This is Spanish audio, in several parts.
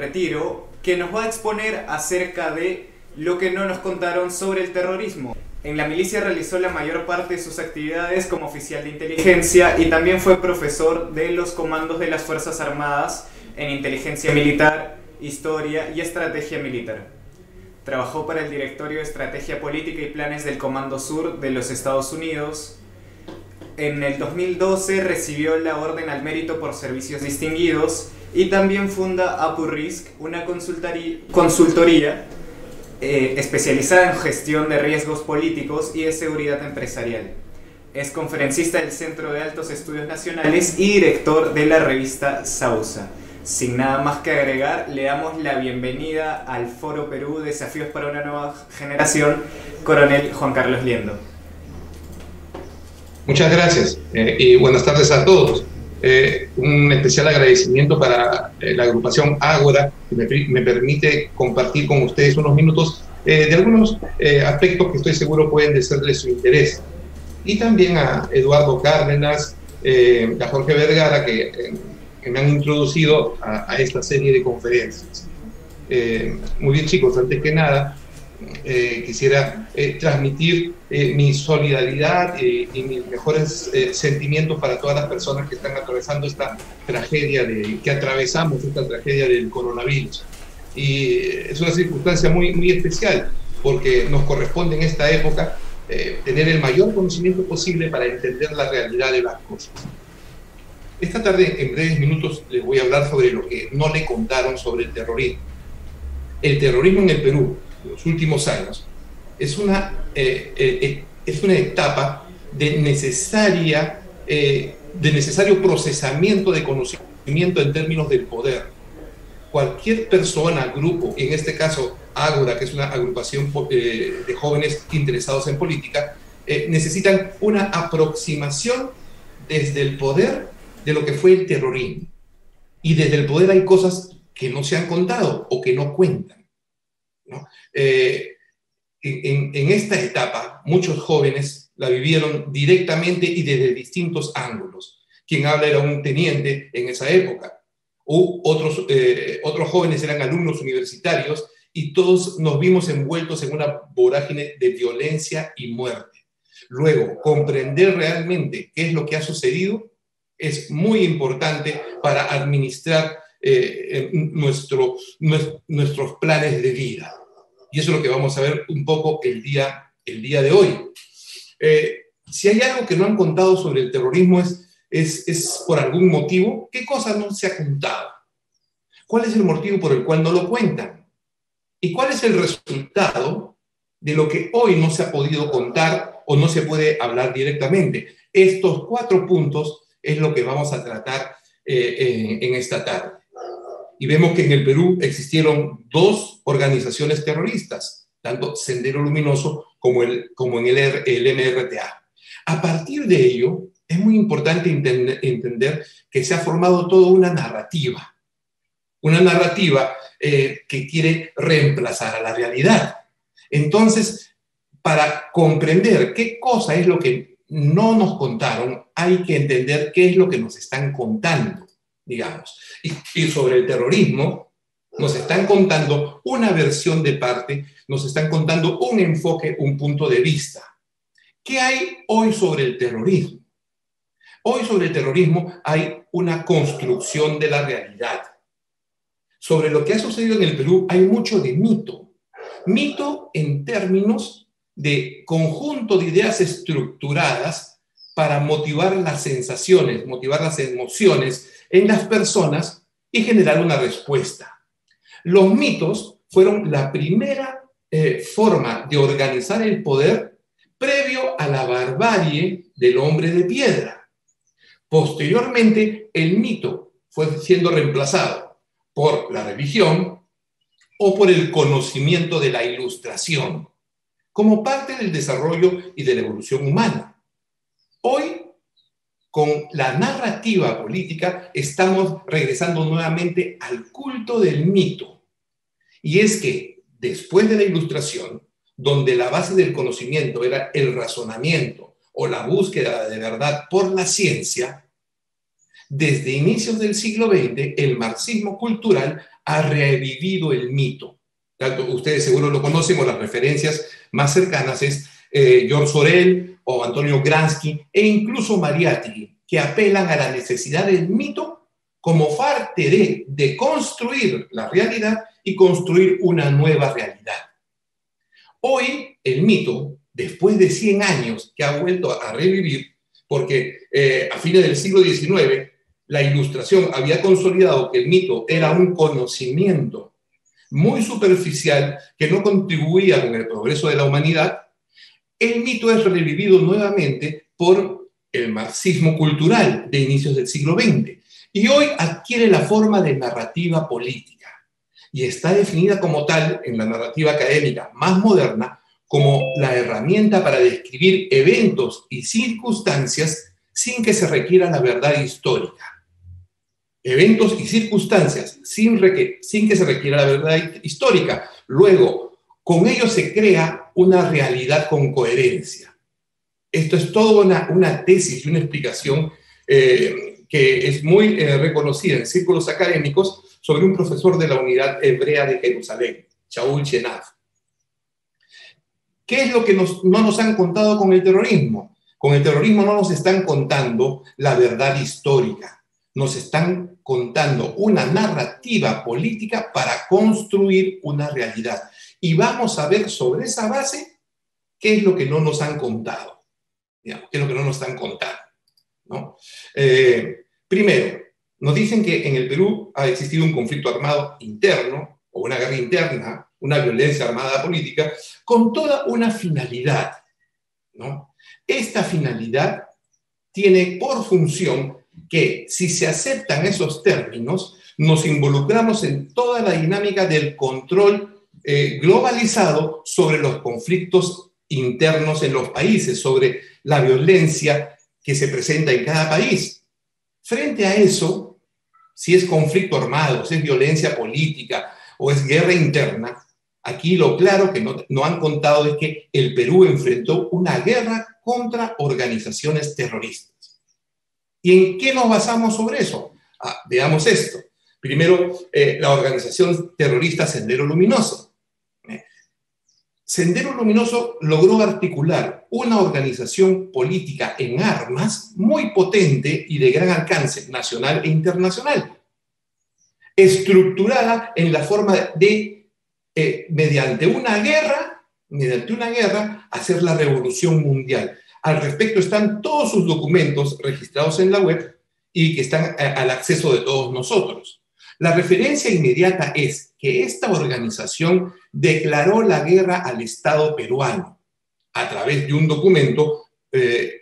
Retiro, que nos va a exponer acerca de lo que no nos contaron sobre el terrorismo. En la milicia realizó la mayor parte de sus actividades como oficial de inteligencia y también fue profesor de los comandos de las Fuerzas Armadas en inteligencia militar, historia y estrategia militar. Trabajó para el Directorio de Estrategia Política y Planes del Comando Sur de los Estados Unidos. En el 2012 recibió la Orden al Mérito por Servicios Distinguidos y también funda APU-RISC, una consultoría especializada en gestión de riesgos políticos y de seguridad empresarial. Es conferencista del Centro de Altos Estudios Nacionales y director de la revista Sausa. Sin nada más que agregar, le damos la bienvenida al Foro Perú Desafíos para una Nueva Generación, Coronel Juan Carlos Liendo. Muchas gracias y buenas tardes a todos. Un especial agradecimiento para la agrupación Ágora, que me permite compartir con ustedes unos minutos de algunos aspectos que estoy seguro pueden ser de su interés. Y también a Eduardo Cárdenas, a Jorge Vergara, que me han introducido a esta serie de conferencias. Muy bien, chicos, antes que nada, quisiera transmitir mi solidaridad y mis mejores sentimientos para todas las personas que están atravesando esta tragedia, que atravesamos esta tragedia del coronavirus. Y es una circunstancia muy, muy especial, porque nos corresponde en esta época tener el mayor conocimiento posible para entender la realidad de las cosas. Esta tarde, en breves minutos, les voy a hablar sobre lo que no le contaron sobre el terrorismo. El terrorismo en el Perú, en los últimos años, es una etapa de necesario procesamiento de conocimiento en términos del poder. Cualquier persona, grupo, en este caso Ágora, que es una agrupación de jóvenes interesados en política, necesitan una aproximación desde el poder de lo que fue el terrorismo. Y desde el poder hay cosas que no se han contado o que no cuentan, ¿no? En esta etapa, muchos jóvenes la vivieron directamente y desde distintos ángulos. Quien habla era un teniente en esa época. Otros jóvenes eran alumnos universitarios y todos nos vimos envueltos en una vorágine de violencia y muerte. Luego, comprender realmente qué es lo que ha sucedido es muy importante para administrar nuestros planes de vida. Y eso es lo que vamos a ver un poco el día de hoy. Si hay algo que no han contado sobre el terrorismo es por algún motivo. ¿Qué cosa no se ha contado? ¿Cuál es el motivo por el cual no lo cuentan? ¿Y cuál es el resultado de lo que hoy no se ha podido contar o no se puede hablar directamente? Estos 4 puntos es lo que vamos a tratar en esta tarde. Y vemos que en el Perú existieron 2 organizaciones terroristas, tanto Sendero Luminoso como el MRTA. A partir de ello, es muy importante entender que se ha formado toda una narrativa que quiere reemplazar a la realidad. Entonces, para comprender qué cosa es lo que no nos contaron, hay que entender qué es lo que nos están contando, digamos. Y sobre el terrorismo, nos están contando una versión de parte, nos están contando un enfoque, un punto de vista. ¿Qué hay hoy sobre el terrorismo? Hoy sobre el terrorismo hay una construcción de la realidad. Sobre lo que ha sucedido en el Perú hay mucho de mito. Mito en términos de conjunto de ideas estructuradas para motivar las sensaciones, motivar las emociones en las personas y generar una respuesta. Los mitos fueron la primera forma de organizar el poder previo a la barbarie del hombre de piedra. Posteriormente, el mito fue siendo reemplazado por la religión o por el conocimiento de la ilustración, como parte del desarrollo y de la evolución humana. Hoy, con la narrativa política, estamos regresando nuevamente al culto del mito. Y es que, después de la ilustración, donde la base del conocimiento era el razonamiento o la búsqueda de verdad por la ciencia, Desde inicios del siglo XX, el marxismo cultural ha revivido el mito. Ustedes seguro lo conocen, o las referencias más cercanas es George Sorel o Antonio Gramsci e incluso Mariátegui, que apelan a la necesidad del mito como parte de construir la realidad y construir una nueva realidad. Hoy el mito, después de 100 años que ha vuelto a revivir, porque a fines del siglo XIX la Ilustración había consolidado que el mito era un conocimiento muy superficial que no contribuía con el progreso de la humanidad. El mito es revivido nuevamente por el marxismo cultural de inicios del siglo XX y hoy adquiere la forma de narrativa política y está definida como tal en la narrativa académica más moderna como la herramienta para describir eventos y circunstancias sin que se requiera la verdad histórica. Eventos y circunstancias sin que se requiera la verdad histórica. Luego, con ello se crea una realidad con coherencia. Esto es toda una tesis y una explicación que es muy reconocida en círculos académicos sobre un profesor de la Unidad Hebrea de Jerusalén, Shaul Chenaf. ¿Qué es lo que no nos han contado con el terrorismo? Con el terrorismo no nos están contando la verdad histórica. Nos están contando una narrativa política para construir una realidad. Y vamos a ver sobre esa base qué es lo que no nos han contado. Digamos, qué es lo que no nos están contando, ¿no? Primero, nos dicen que en el Perú ha existido un conflicto armado interno, o una guerra interna, una violencia armada política, con toda una finalidad, ¿no? Esta finalidad tiene por función que si se aceptan esos términos, nos involucramos en toda la dinámica del control globalizado sobre los conflictos internos en los países, sobre la violencia que se presenta en cada país. Frente a eso, si es conflicto armado, si es violencia política o es guerra interna, aquí lo claro que no han contado es que el Perú enfrentó una guerra contra organizaciones terroristas. ¿Y en qué nos basamos sobre eso? Veamos esto. Primero, la organización terrorista Sendero Luminoso. Sendero Luminoso logró articular una organización política en armas muy potente y de gran alcance nacional e internacional, estructurada en la forma de, mediante una guerra, hacer la revolución mundial. Al respecto están todos sus documentos registrados en la web y que están al acceso de todos nosotros. La referencia inmediata es que esta organización declaró la guerra al Estado peruano a través de un documento,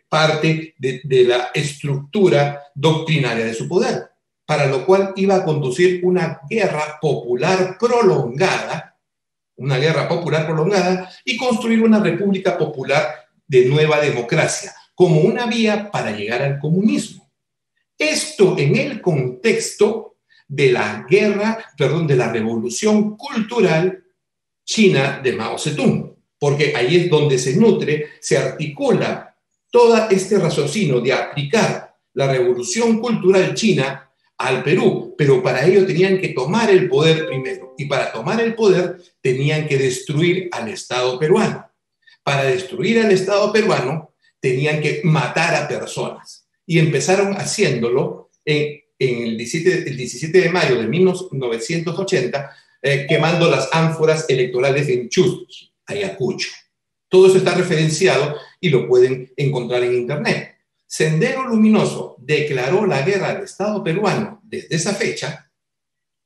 parte de la estructura doctrinaria de su poder, para lo cual iba a conducir una guerra popular prolongada y construir una república popular de nueva democracia, como una vía para llegar al comunismo. Esto en el contexto de la revolución cultural china de Mao Zedong, porque ahí es donde se articula todo este raciocinio de aplicar la revolución cultural china al Perú, pero para ello tenían que tomar el poder primero, y para tomar el poder tenían que destruir al Estado peruano. Para destruir al Estado peruano tenían que matar a personas. Y empezaron haciéndolo en el 17 de mayo de 1980, quemando las ánforas electorales en Chusquis, Ayacucho. Todo eso está referenciado y lo pueden encontrar en Internet. Sendero Luminoso declaró la guerra al Estado peruano desde esa fecha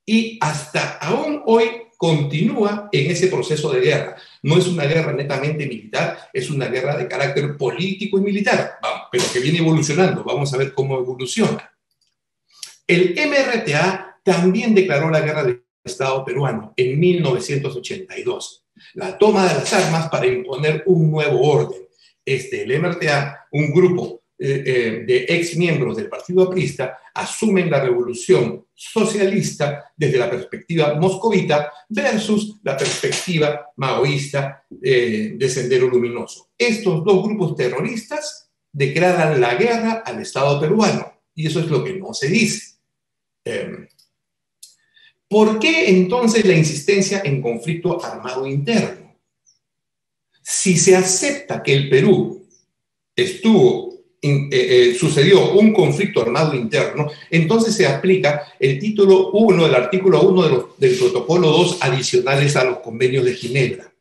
y hasta aún hoy continúa en ese proceso de guerra. No es una guerra netamente militar, es una guerra de carácter político y militar, pero que viene evolucionando. Vamos a ver cómo evoluciona. El MRTA también declaró la guerra del Estado peruano en 1982. La toma de las armas para imponer un nuevo orden. El MRTA, un grupo de ex miembros del Partido Aprista, asumen la revolución socialista desde la perspectiva moscovita versus la perspectiva maoísta de Sendero Luminoso. Estos dos grupos terroristas declaran la guerra al Estado peruano Y eso es lo que no se dice. ¿Por qué entonces la insistencia en conflicto armado interno? Si se acepta que el Perú sucedió un conflicto armado interno, entonces se aplica el título 1 del artículo 1 del protocolo 2 adicionales a los convenios de Ginebra,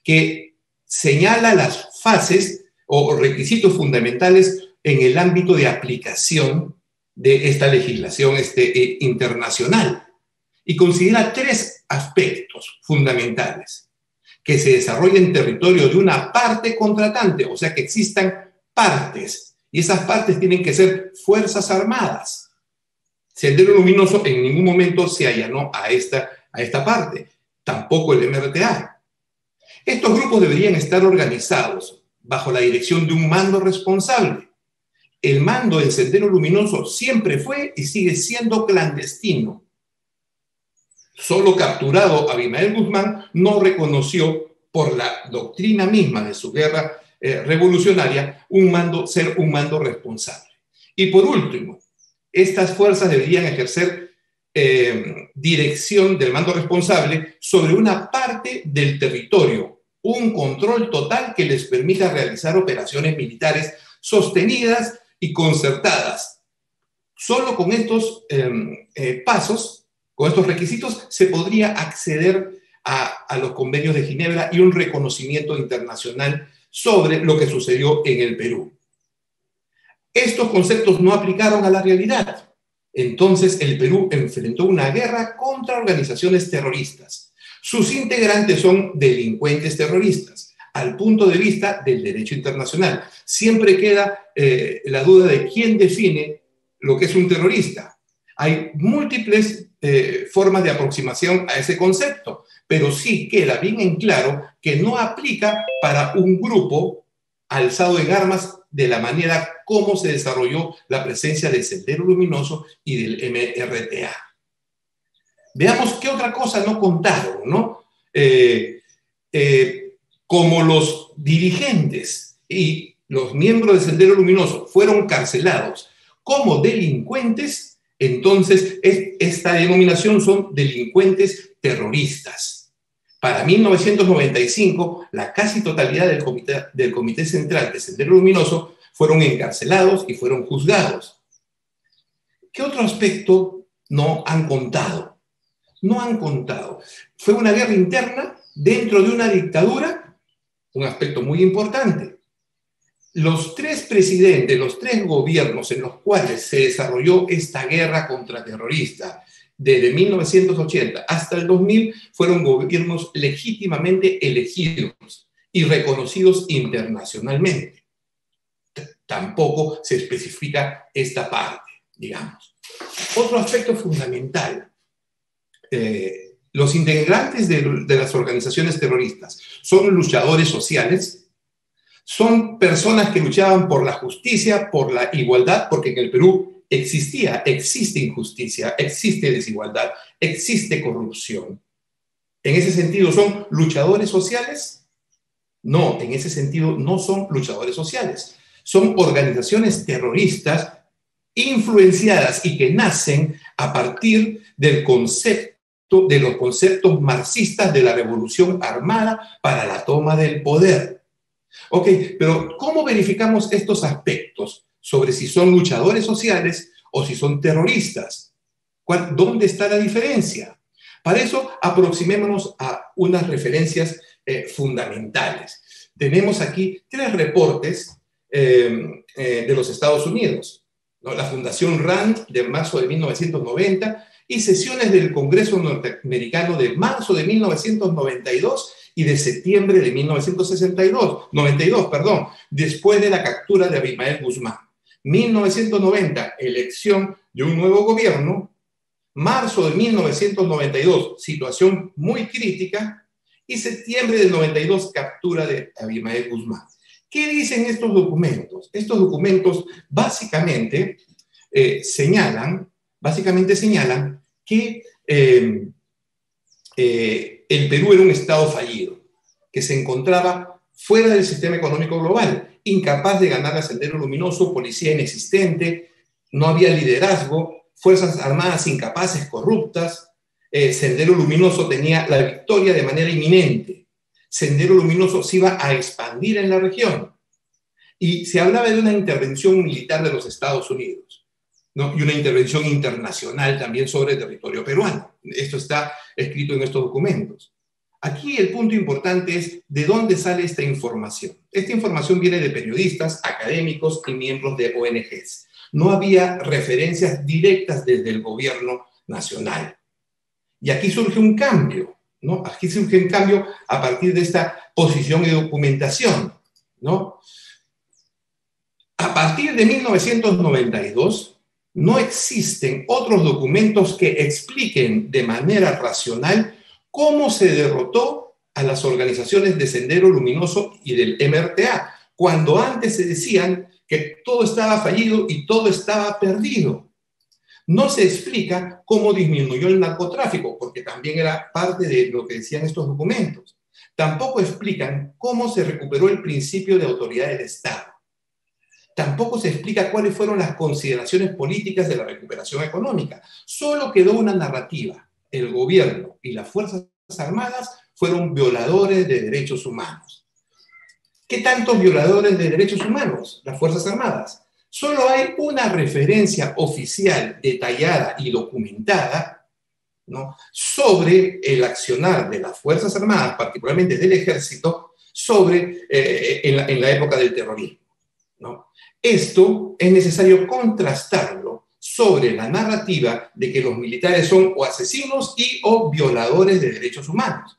que señala las fases o requisitos fundamentales en el ámbito de aplicación de esta legislación internacional, y considera 3 aspectos fundamentales: que se desarrolle en territorio de una parte contratante, o sea, que existan partes, y esas partes tienen que ser fuerzas armadas. Sendero Luminoso en ningún momento se allanó a esta parte, tampoco el MRTA. Estos grupos deberían estar organizados bajo la dirección de un mando responsable. El mando del Sendero Luminoso siempre fue y sigue siendo clandestino. Solo capturado Abimael Guzmán no reconoció, por la doctrina misma de su guerra revolucionaria, ser un mando responsable. Y por último, estas fuerzas deberían ejercer dirección del mando responsable sobre una parte del territorio, un control total que les permita realizar operaciones militares sostenidas y concertadas. Solo con estos pasos, con estos requisitos, se podría acceder a los convenios de Ginebra y un reconocimiento internacional sobre lo que sucedió en el Perú. Estos conceptos no aplicaron a la realidad. Entonces el Perú enfrentó una guerra contra organizaciones terroristas. Sus integrantes son delincuentes terroristas, al punto de vista del derecho internacional. Siempre queda la duda de quién define lo que es un terrorista. Hay múltiples formas de aproximación a ese concepto, pero sí queda bien en claro que no aplica para un grupo alzado en armas de la manera como se desarrolló la presencia del Sendero Luminoso y del MRTA. Veamos qué otra cosa no contaron, ¿no? Como los dirigentes y los miembros del Sendero Luminoso fueron carcelados como delincuentes, entonces esta denominación son delincuentes terroristas. Para 1995, la casi totalidad del Comité Central de Sendero Luminoso fueron encarcelados y fueron juzgados. ¿Qué otro aspecto no han contado? No han contado. Fue una guerra interna dentro de una dictadura, un aspecto muy importante. Los 3 presidentes, los 3 gobiernos en los cuales se desarrolló esta guerra contraterrorista, desde 1980 hasta el 2000, fueron gobiernos legítimamente elegidos y reconocidos internacionalmente. Tampoco se especifica esta parte, digamos. Otro aspecto fundamental. Los integrantes de las organizaciones terroristas son luchadores sociales, son personas que luchaban por la justicia, por la igualdad, porque en el Perú existe injusticia, existe desigualdad, existe corrupción. ¿En ese sentido son luchadores sociales? No, en ese sentido no son luchadores sociales. Son organizaciones terroristas influenciadas y que nacen a partir de los conceptos marxistas de la revolución armada para la toma del poder. Ok, pero ¿cómo verificamos estos aspectos sobre si son luchadores sociales o si son terroristas? ¿Dónde está la diferencia? Para eso, aproximémonos a unas referencias fundamentales. Tenemos aquí 3 reportes de los Estados Unidos, ¿no? La Fundación Rand de marzo de 1990 y sesiones del Congreso norteamericano de marzo de 1992 y de septiembre de 1992, después de la captura de Abimael Guzmán. 1990, elección de un nuevo gobierno. Marzo de 1992, situación muy crítica. Y septiembre del 92, captura de Abimael Guzmán. ¿Qué dicen estos documentos? Estos documentos básicamente señalan que el Perú era un Estado fallido, que se encontraba fuera del sistema económico global, incapaz de ganar a Sendero Luminoso, policía inexistente, no había liderazgo, Fuerzas Armadas incapaces, corruptas. Sendero Luminoso tenía la victoria de manera inminente. Sendero Luminoso se iba a expandir en la región. Y se hablaba de una intervención militar de los Estados Unidos, ¿no? Y una intervención internacional también sobre el territorio peruano. Esto está escrito en estos documentos. Aquí el punto importante es de dónde sale esta información. Esta información viene de periodistas, académicos y miembros de ONGs. No había referencias directas desde el gobierno nacional. Y aquí surge un cambio, ¿no? Aquí surge un cambio a partir de esta posición y documentación, ¿no? A partir de 1992, no existen otros documentos que expliquen de manera racional cómo se derrotó a las organizaciones de Sendero Luminoso y del MRTA, cuando antes se decían que todo estaba fallido y todo estaba perdido. No se explica cómo disminuyó el narcotráfico, porque también era parte de lo que decían estos documentos. Tampoco explican cómo se recuperó el principio de autoridad del Estado. Tampoco se explica cuáles fueron las consideraciones políticas de la recuperación económica. Solo quedó una narrativa. El gobierno y las Fuerzas Armadas fueron violadores de derechos humanos. ¿Qué tantos violadores de derechos humanos? Las Fuerzas Armadas. Solo hay una referencia oficial, detallada y documentada, ¿no?, sobre el accionar de las Fuerzas Armadas, particularmente del Ejército, en la época del terrorismo, ¿no? Esto es necesario contrastarlo sobre la narrativa de que los militares son o asesinos o violadores de derechos humanos.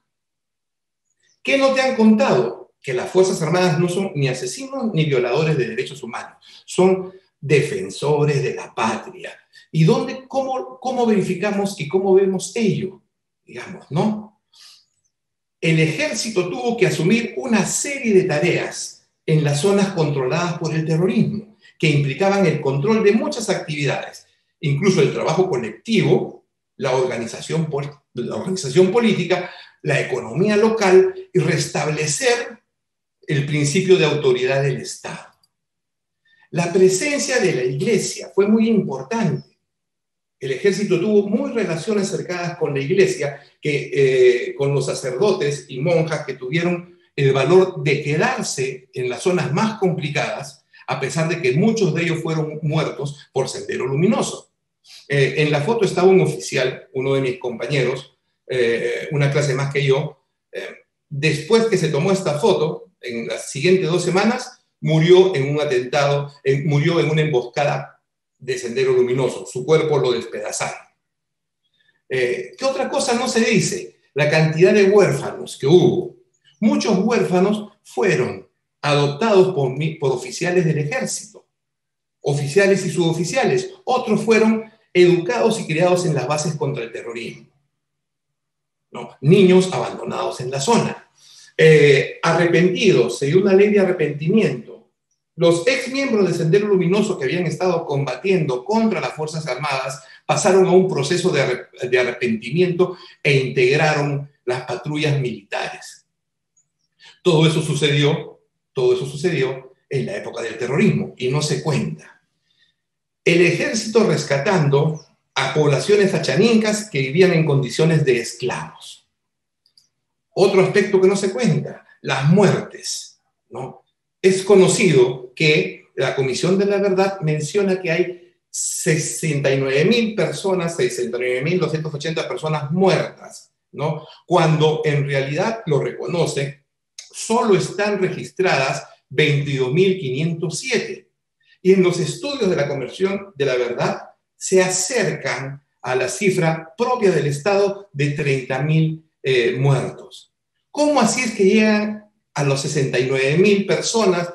¿Qué no te han contado? Que las Fuerzas Armadas no son ni asesinos ni violadores de derechos humanos. Son defensores de la patria. ¿Y cómo verificamos y cómo vemos ello? Digamos, ¿no? El Ejército tuvo que asumir una serie de tareas en las zonas controladas por el terrorismo, que implicaban el control de muchas actividades, incluso el trabajo colectivo, la organización política, la economía local y restablecer el principio de autoridad del Estado. La presencia de la Iglesia fue muy importante. El Ejército tuvo muy relaciones cercanas con la Iglesia, con los sacerdotes y monjas que tuvieron el valor de quedarse en las zonas más complicadas, a pesar de que muchos de ellos fueron muertos por Sendero Luminoso. En la foto estaba un oficial, uno de mis compañeros, una clase más que yo. Después que se tomó esta foto, en las siguientes 2 semanas, murió en un atentado, murió en una emboscada de Sendero Luminoso. Su cuerpo lo despedazaron. ¿Qué otra cosa no se dice? La cantidad de huérfanos que hubo. Muchos huérfanos fueron adoptados por oficiales del Ejército, oficiales y suboficiales. Otros fueron educados y criados en las bases contra el terrorismo, ¿no? Niños abandonados en la zona. Arrepentidos, se dio una ley de arrepentimiento. Los ex miembros de Sendero Luminoso que habían estado combatiendo contra las Fuerzas Armadas pasaron a un proceso de arrepentimiento e integraron las patrullas militares. Todo eso sucedió en la época del terrorismo y no se cuenta. El Ejército rescatando a poblaciones achanincas que vivían en condiciones de esclavos. Otro aspecto que no se cuenta, las muertes, ¿no? Es conocido que la Comisión de la Verdad menciona que hay 69.000 personas, 69.280 personas muertas, ¿no? Cuando en realidad lo reconoce, solo están registradas 22.507. Y en los estudios de la Comisión de la Verdad se acercan a la cifra propia del Estado de 30.000 muertos. ¿Cómo así es que llegan a los 69.000 personas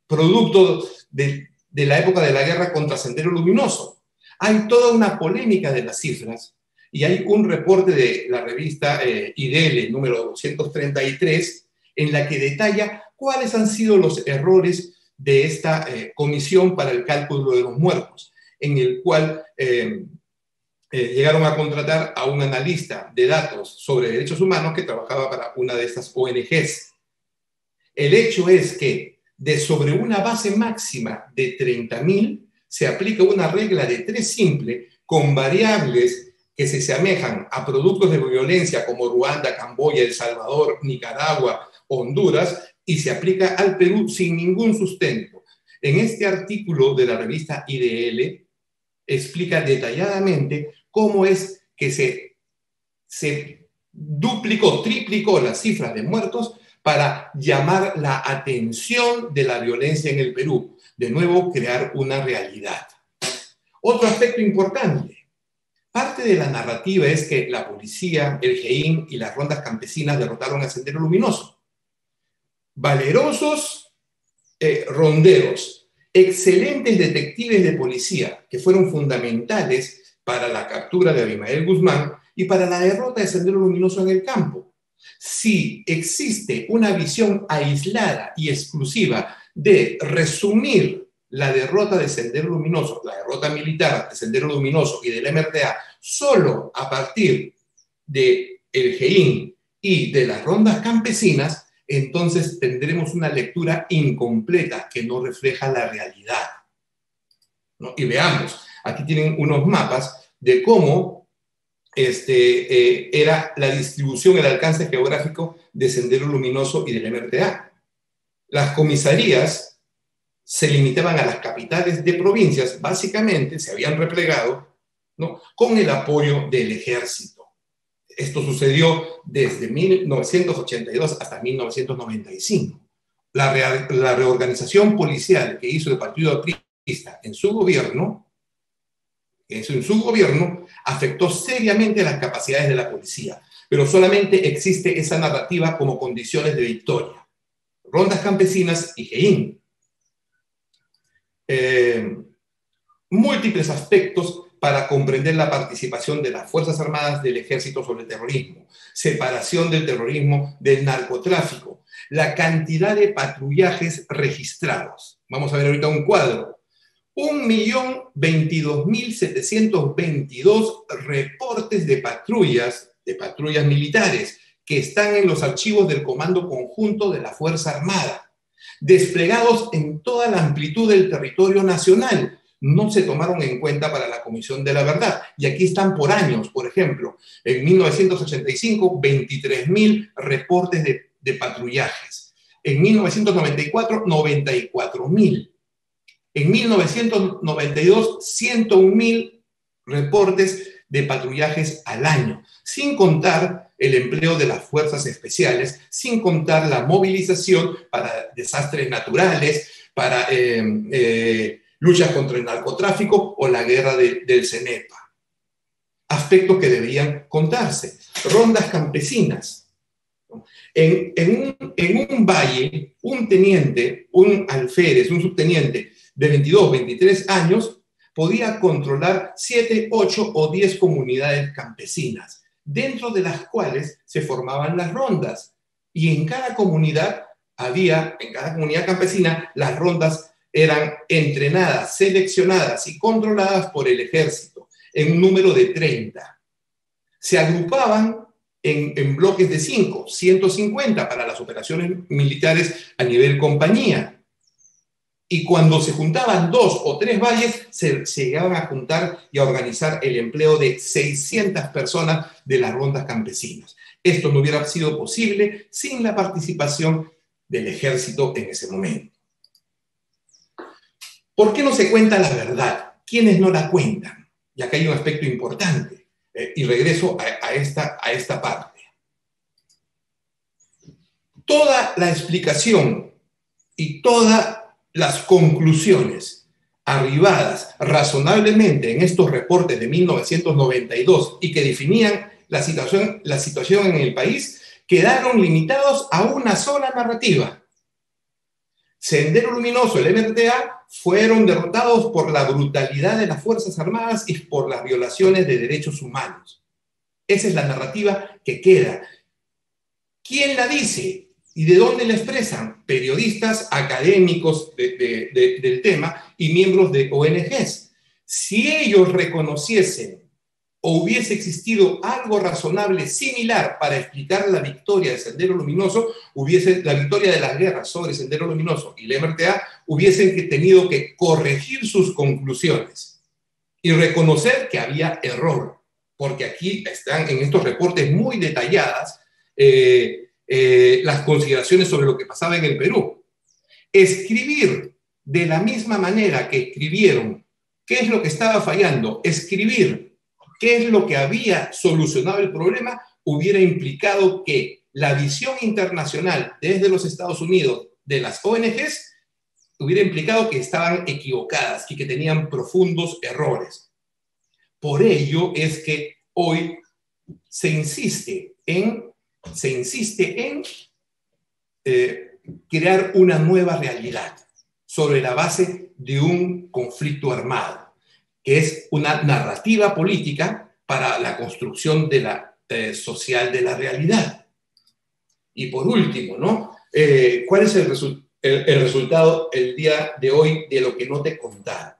producto de la época de la guerra contra Sendero Luminoso? Hay toda una polémica de las cifras. Y hay un reporte de la revista IDL, número 233, en la que detalla cuáles han sido los errores de esta comisión para el cálculo de los muertos, en el cual llegaron a contratar a un analista de datos sobre derechos humanos que trabajaba para una de estas ONGs. El hecho es que sobre una base máxima de 30.000, se aplica una regla de 3 simple con variables que se asemejan a productos de violencia como Ruanda, Camboya, El Salvador, Nicaragua, Honduras, y se aplica al Perú sin ningún sustento. En este artículo de la revista IDL explica detalladamente cómo es que se duplicó, triplicó las cifras de muertos para llamar la atención de la violencia en el Perú. De nuevo, crear una realidad. Otro aspecto importante. Parte de la narrativa es que la policía, el GEIN y las rondas campesinas derrotaron a Sendero Luminoso. Valerosos ronderos, excelentes detectives de policía que fueron fundamentales para la captura de Abimael Guzmán y para la derrota de Sendero Luminoso en el campo. Si existe una visión aislada y exclusiva de resumir la derrota de Sendero Luminoso, la derrota militar de Sendero Luminoso y del MRTA, solo a partir del GEIN y de las rondas campesinas, entonces tendremos una lectura incompleta que no refleja la realidad, ¿no? Y veamos, aquí tienen unos mapas de cómo era la distribución, el alcance geográfico de Sendero Luminoso y del MRTA. Las comisarías se limitaban a las capitales de provincias, básicamente se habían replegado, ¿no?, con el apoyo del ejército. Esto sucedió desde 1982 hasta 1995. La reorganización policial que hizo el Partido Aprista en su gobierno afectó seriamente las capacidades de la policía, pero solamente existe esa narrativa como condiciones de victoria. Rondas campesinas y GEIN. Múltiples aspectos para comprender la participación de las Fuerzas Armadas del Ejército sobre el terrorismo, separación del terrorismo del narcotráfico, la cantidad de patrullajes registrados. Vamos a ver ahorita un cuadro. 1.022.722 reportes de patrullas militares que están en los archivos del Comando Conjunto de la Fuerza Armada, desplegados en toda la amplitud del territorio nacional. No se tomaron en cuenta para la Comisión de la Verdad. Y aquí están por años. Por ejemplo, en 1985, 23.000 reportes de patrullajes. En 1994, 94.000. En 1992, 101.000 reportes de patrullajes al año, sin contar el empleo de las fuerzas especiales, sin contar la movilización para desastres naturales, para luchas contra el narcotráfico o la guerra del CENEPA. Aspectos que deberían contarse. Rondas campesinas. En un valle, un teniente, un alférez, un subteniente de 22, 23 años, podía controlar 7, 8 o 10 comunidades campesinas, dentro de las cuales se formaban las rondas. Y en cada comunidad campesina, las rondas eran entrenadas, seleccionadas y controladas por el ejército, en un número de 30. Se agrupaban en bloques de 5, 150 para las operaciones militares a nivel compañía. Y cuando se juntaban 2 o 3 valles, se llegaban a juntar y a organizar el empleo de 600 personas de las rondas campesinas. Esto no hubiera sido posible sin la participación del ejército en ese momento. ¿Por qué no se cuenta la verdad? ¿Quiénes no la cuentan? Y acá hay un aspecto importante. Y regreso a esta parte. Toda la explicación y todas las conclusiones arribadas razonablemente en estos reportes de 1992 y que definían la situación en el país, quedaron limitados a una sola narrativa. Sendero Luminoso, el MRTA, fueron derrotados por la brutalidad de las Fuerzas Armadas y por las violaciones de derechos humanos. Esa es la narrativa que queda. ¿Quién la dice? ¿Y de dónde la expresan? Periodistas, académicos del tema y miembros de ONGs. Si ellos reconociesen o hubiese existido algo razonable similar para explicar la victoria de Sendero Luminoso, la victoria de las guerras sobre Sendero Luminoso y la MRTA, hubiesen tenido que corregir sus conclusiones y reconocer que había error, porque aquí están en estos reportes muy detalladas las consideraciones sobre lo que pasaba en el Perú. Escribir de la misma manera que escribieron qué es lo que estaba fallando, escribir qué es lo que había solucionado el problema, hubiera implicado que la visión internacional desde los Estados Unidos de las ONGs hubiera implicado que estaban equivocadas y que tenían profundos errores. Por ello es que hoy se insiste en crear una nueva realidad sobre la base de un conflicto armado, que es una narrativa política para la construcción de social de la realidad. Y por último, ¿no? ¿Cuál es el resultado el día de hoy de lo que no te contaron?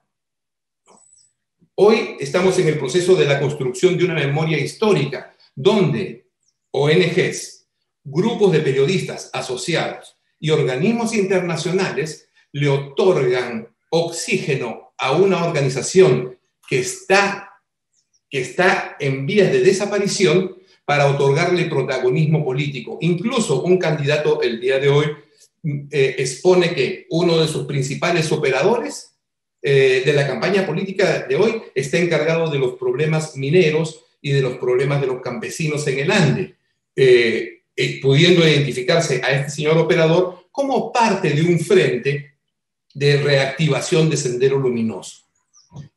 Hoy estamos en el proceso de la construcción de una memoria histórica donde ONGs, grupos de periodistas asociados y organismos internacionales le otorgan oxígeno a una organización que está en vías de desaparición para otorgarle protagonismo político. Incluso un candidato el día de hoy expone que uno de sus principales operadores de la campaña política de hoy está encargado de los problemas mineros y de los problemas de los campesinos en el Ande, pudiendo identificarse a este señor operador como parte de un frente de reactivación de Sendero Luminoso.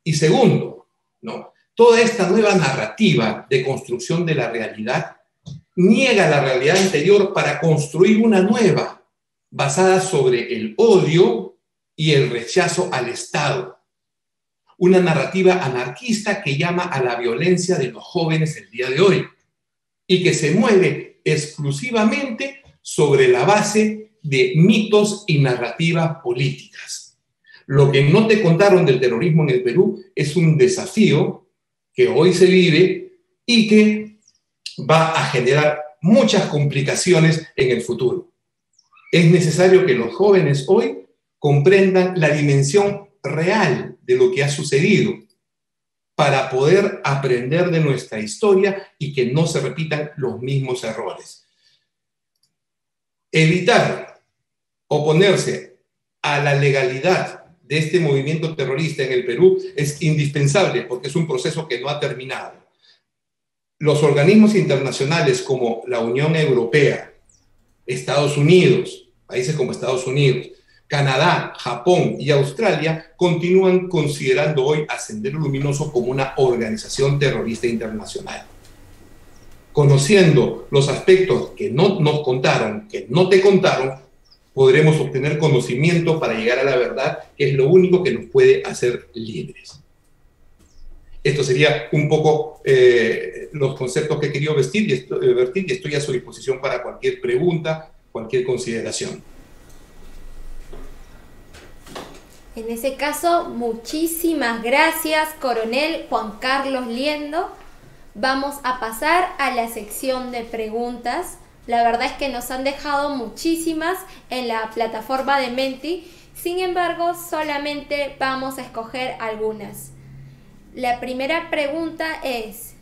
Y segundo, ¿no? Toda esta nueva narrativa de construcción de la realidad niega la realidad anterior para construir una nueva, basada sobre el odio y el rechazo al Estado. Una narrativa anarquista que llama a la violencia de los jóvenes el día de hoy y que se mueve exclusivamente sobre la base de mitos y narrativas políticas. Lo que no te contaron del terrorismo en el Perú es un desafío que hoy se vive y que va a generar muchas complicaciones en el futuro. Es necesario que los jóvenes hoy comprendan la dimensión real de lo que ha sucedido para poder aprender de nuestra historia y que no se repitan los mismos errores. Evitar oponerse a la legalidad de este movimiento terrorista en el Perú es indispensable porque es un proceso que no ha terminado. Los organismos internacionales como la Unión Europea, Estados Unidos, países como Estados Unidos, Canadá, Japón y Australia continúan considerando hoy a Sendero Luminoso como una organización terrorista internacional. Conociendo los aspectos que no nos contaron, que no te contaron, podremos obtener conocimiento para llegar a la verdad, que es lo único que nos puede hacer libres. Esto sería un poco los conceptos que he querido vertir y estoy a su disposición para cualquier pregunta, cualquier consideración. En ese caso, muchísimas gracias, Coronel Juan Carlos Liendo. Vamos a pasar a la sección de preguntas. La verdad es que nos han dejado muchísimas en la plataforma de Menti, sin embargo, solamente vamos a escoger algunas. La primera pregunta es: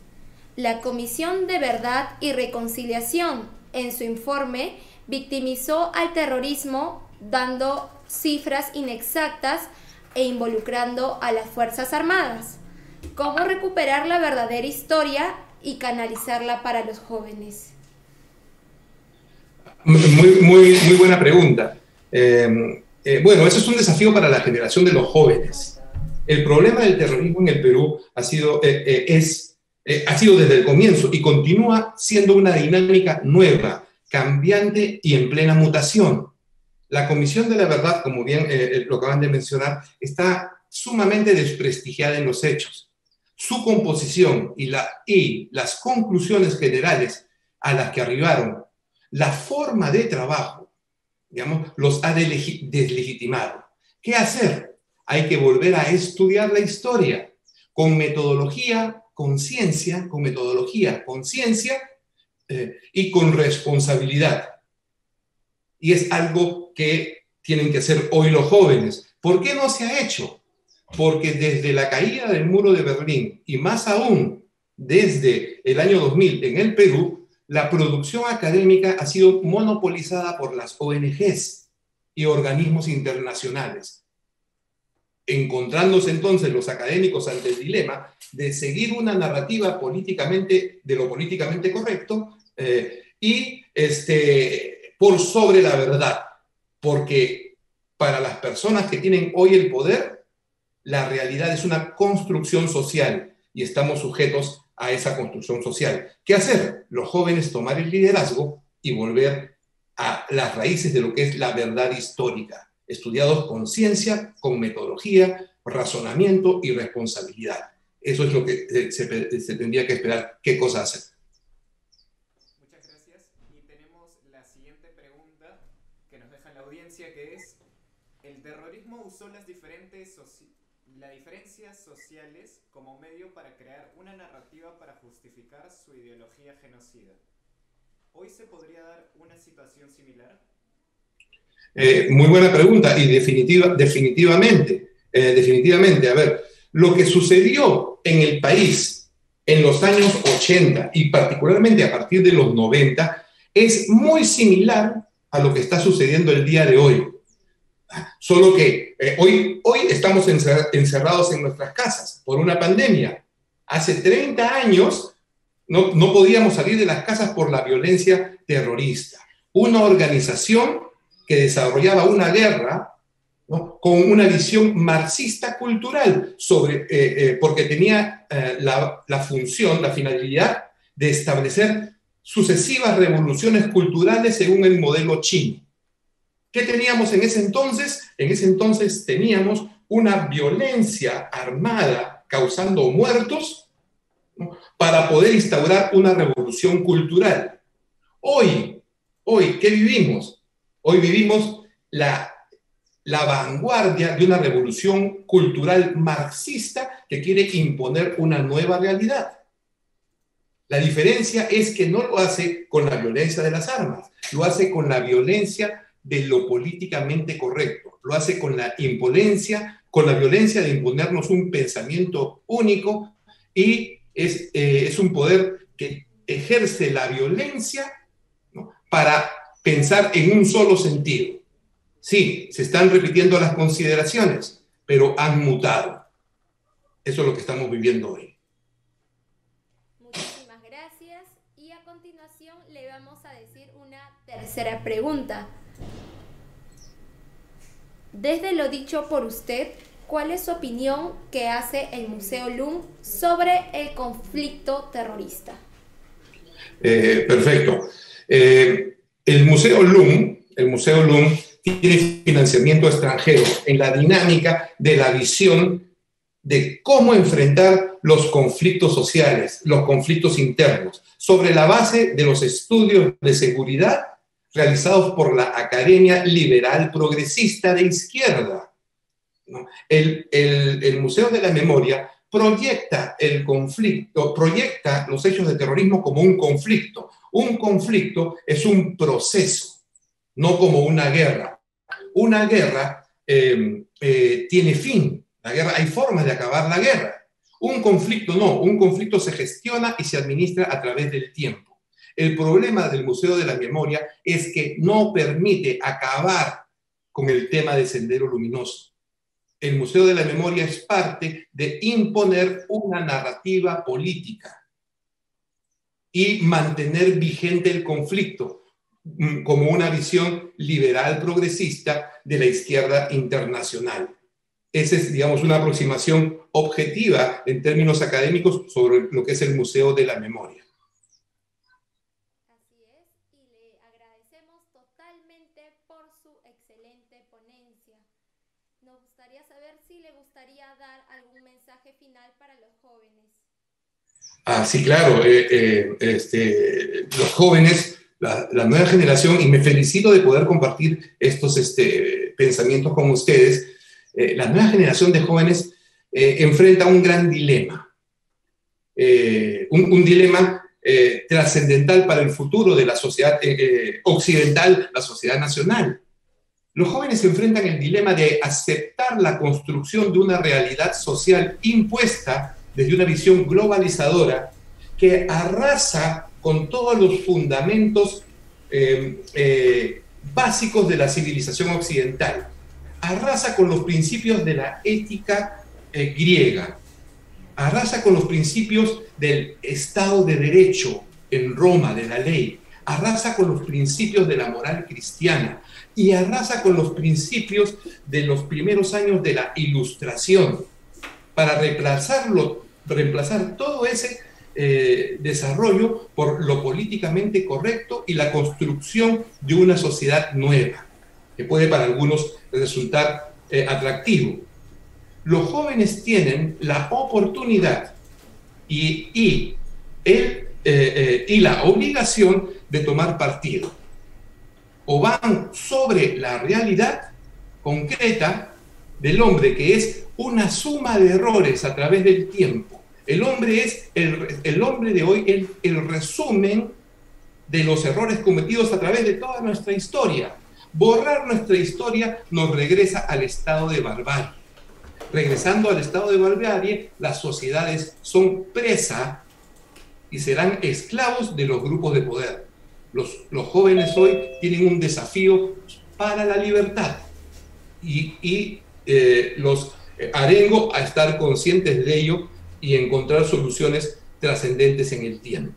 la Comisión de Verdad y Reconciliación, en su informe, victimizó al terrorismo dando cifras inexactas e involucrando a las Fuerzas Armadas. ¿Cómo recuperar la verdadera historia y canalizarla para los jóvenes? Muy buena pregunta. Bueno, eso es un desafío para la generación de los jóvenes. El problema del terrorismo en el Perú ha sido desde el comienzo y continúa siendo una dinámica nueva, cambiante y en plena mutación. La Comisión de la Verdad, como bien lo acaban de mencionar, está sumamente desprestigiada en los hechos. Su composición y las conclusiones generales a las que arribaron, la forma de trabajo, digamos, los ha deslegitimado. ¿Qué hacer? Hay que volver a estudiar la historia con metodología, con ciencia, con metodología, con ciencia y con responsabilidad. Y es algo que tienen que hacer hoy los jóvenes. ¿Por qué no se ha hecho? Porque desde la caída del muro de Berlín y más aún desde el año 2000 en el Perú, la producción académica ha sido monopolizada por las ONGs y organismos internacionales, encontrándose entonces los académicos ante el dilema de seguir una narrativa de lo políticamente correcto y por sobre la verdad, porque para las personas que tienen hoy el poder, la realidad es una construcción social y estamos sujetos a esa construcción social. ¿Qué hacer? Los jóvenes tomar el liderazgo y volver a las raíces de lo que es la verdad histórica, estudiados con ciencia, con metodología, razonamiento y responsabilidad. Eso es lo que se tendría que esperar. ¿Qué cosa hacer? Muchas gracias. Y tenemos la siguiente pregunta que nos deja la audiencia, que es: ¿el terrorismo usó las diferencias sociales como medio para crear una narrativa para justificar su ideología genocida? ¿Hoy se podría dar una situación similar? Muy buena pregunta y definitivamente. A ver, lo que sucedió en el país en los años 80 y particularmente a partir de los 90 es muy similar a lo que está sucediendo el día de hoy. Solo que hoy estamos encerrados en nuestras casas por una pandemia. Hace 30 años no podíamos salir de las casas por la violencia terrorista. Una organización que desarrollaba una guerra, ¿no?, con una visión marxista cultural, porque tenía la función, la finalidad de establecer sucesivas revoluciones culturales según el modelo chino. ¿Qué teníamos en ese entonces? En ese entonces teníamos una violencia armada causando muertos, ¿no?, para poder instaurar una revolución cultural. Hoy, ¿qué vivimos? Hoy vivimos la vanguardia de una revolución cultural marxista que quiere imponer una nueva realidad. La diferencia es que no lo hace con la violencia de las armas, lo hace con la violencia de lo políticamente correcto, lo hace con la violencia de imponernos un pensamiento único y es un poder que ejerce la violencia, ¿no?, para pensar en un solo sentido. Sí, se están repitiendo las consideraciones, pero han mutado. Eso es lo que estamos viviendo hoy. Muchísimas gracias. Y a continuación le vamos a decir una tercera pregunta. Desde lo dicho por usted, ¿cuál es su opinión que hace el Museo LUM sobre el conflicto terrorista? Perfecto. El Museo LUM tiene financiamiento extranjero en la dinámica de la visión de cómo enfrentar los conflictos sociales, los conflictos internos, sobre la base de los estudios de seguridad realizados por la Academia Liberal Progresista de Izquierda, ¿no? El Museo de la Memoria proyecta los hechos de terrorismo como un conflicto. Un conflicto es un proceso, no como una guerra. Una guerra tiene fin. La guerra, hay formas de acabar la guerra. Un conflicto no. Un conflicto se gestiona y se administra a través del tiempo. El problema del Museo de la Memoria es que no permite acabar con el tema de Sendero Luminoso. El Museo de la Memoria es parte de imponer una narrativa política y mantener vigente el conflicto como una visión liberal progresista de la izquierda internacional. Esa es, digamos, una aproximación objetiva en términos académicos sobre lo que es el Museo de la Memoria. Así es, y le agradecemos totalmente por su excelente ponencia. Nos gustaría saber si le gustaría dar algún mensaje final para los jóvenes. Sí, claro. Los jóvenes, la nueva generación, y me felicito de poder compartir estos pensamientos con ustedes. La nueva generación de jóvenes enfrenta un gran dilema. un dilema trascendental para el futuro de la sociedad occidental, la sociedad nacional. Los jóvenes se enfrentan el dilema de aceptar la construcción de una realidad social impuesta desde una visión globalizadora que arrasa con todos los fundamentos básicos de la civilización occidental. Arrasa con los principios de la ética griega, arrasa con los principios del Estado de Derecho en Roma, de la ley, arrasa con los principios de la moral cristiana y arrasa con los principios de los primeros años de la Ilustración, para reemplazar todo ese desarrollo por lo políticamente correcto y la construcción de una sociedad nueva, que puede para algunos resultar atractivo. Los jóvenes tienen la oportunidad y la obligación de tomar partido. O van sobre la realidad concreta del hombre, que es una suma de errores a través del tiempo. El hombre es el hombre de hoy, el resumen de los errores cometidos a través de toda nuestra historia. Borrar nuestra historia nos regresa al estado de barbarie. Regresando al estado de barbarie, las sociedades son presa y serán esclavos de los grupos de poder. Los jóvenes hoy tienen un desafío para la libertad y los arengo a estar conscientes de ello y encontrar soluciones trascendentes en el tiempo.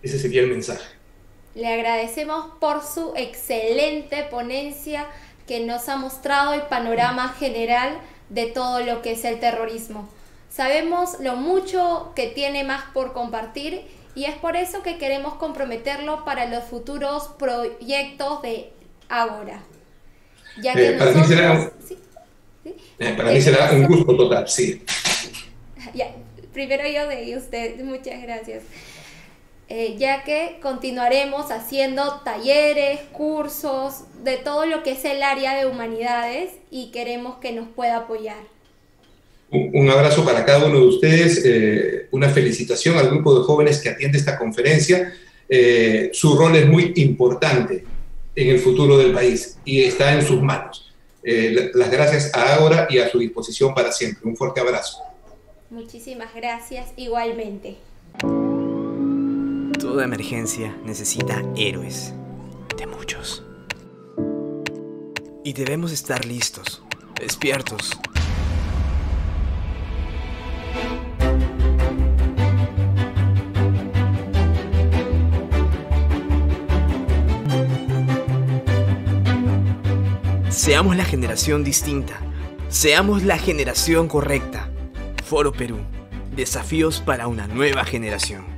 Ese sería el mensaje. Le agradecemos por su excelente ponencia, que nos ha mostrado el panorama general de todo lo que es el terrorismo. Sabemos lo mucho que tiene más por compartir y es por eso que queremos comprometerlo para los futuros proyectos de Ágora. Ya que para mí será un gusto total, sí. Ya, primero yo de usted, muchas gracias. Ya que continuaremos haciendo talleres, cursos, de todo lo que es el área de humanidades y queremos que nos pueda apoyar. Un abrazo para cada uno de ustedes, una felicitación al grupo de jóvenes que atiende esta conferencia. Su rol es muy importante en el futuro del país y está en sus manos. Las gracias a Ágora y a su disposición para siempre. Un fuerte abrazo. Muchísimas gracias, igualmente. Toda emergencia necesita héroes, de muchos. Y debemos estar listos, despiertos. Seamos la generación distinta, seamos la generación correcta. Foro Perú, desafíos para una nueva generación.